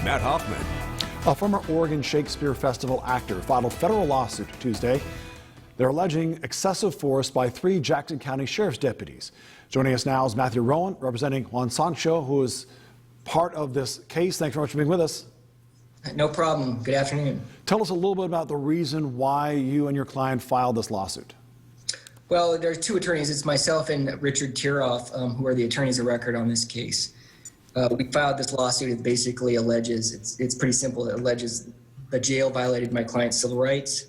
Matt Hoffman. A former Oregon Shakespeare Festival actor filed a federal lawsuit Tuesday. They're alleging excessive force by 3 Jackson County Sheriff's deputies. Joining us now is Matthew Rowan, representing Juan Sancho, who is part of this case. Thanks very much for being with us. No problem. Good afternoon. Tell us a little bit about the reason why you and your client filed this lawsuit. Well, there are 2 attorneys. It's myself and Richard Tiroff, who are the attorneys of record on this case. We filed this lawsuit. It basically alleges, it's pretty simple. It alleges the jail violated my client's civil rights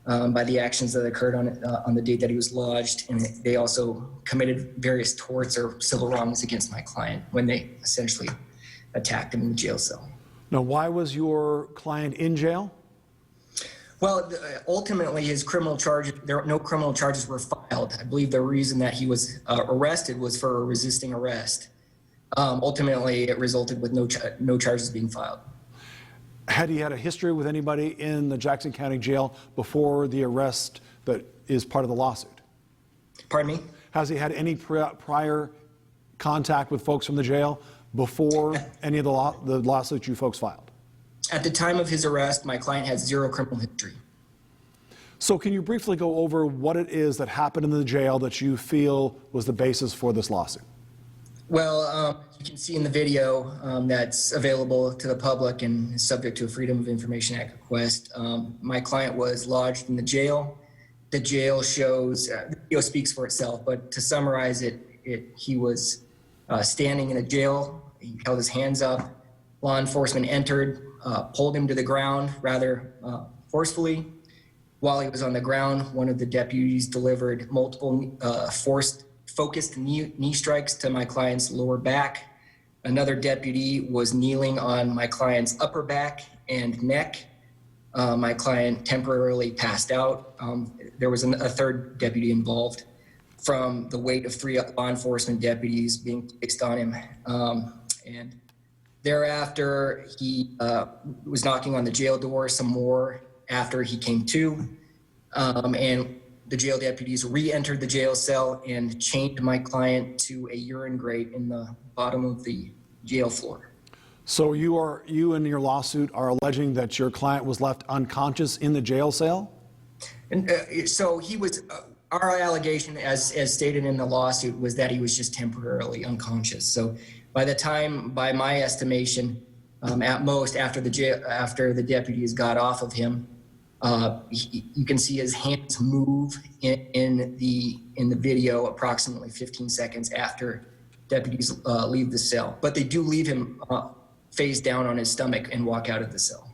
by the actions that occurred on the date that he was lodged. And they also committed various torts or civil wrongs against my client when they essentially attacked him in the jail cell. Now, why was your client in jail? Well, ultimately, his criminal charges, no criminal charges were filed. I believe the reason that he was arrested was for resisting arrest. Ultimately, it resulted with no charges being filed. Had he had a history with anybody in the Jackson County Jail before the arrest that is part of the lawsuit? Pardon me? Has he had any prior contact with folks from the jail before any of the lawsuits you folks filed? At the time of his arrest, my client had 0 criminal history. So can you briefly go over what it is that happened in the jail that you feel was the basis for this lawsuit? Well, you can see in the video that's available to the public and is subject to a Freedom of Information Act request. My client was lodged in the jail. The jail shows, the video speaks for itself, but to summarize it, he was standing in a jail. He held his hands up. Law enforcement entered, pulled him to the ground rather forcefully. While he was on the ground, one of the deputies delivered multiple focused knee strikes to my client's lower back. Another deputy was kneeling on my client's upper back and neck. My client temporarily passed out. There was a 3rd deputy involved from the weight of 3 law enforcement deputies being placed on him. And thereafter, he was knocking on the jail door some more after he came to. And the jail deputies re-entered the jail cell and chained my client to a urine grate in the bottom of the jail floor. So you in your lawsuit are alleging that your client was left unconscious in the jail cell? And so he was, our allegation as stated in the lawsuit was that he was just temporarily unconscious. So by the time, by my estimation, at most after the deputies got off of him, you can see his hands move in the video approximately 15 seconds after deputies leave the cell. But they do leave him face down on his stomach and walk out of the cell.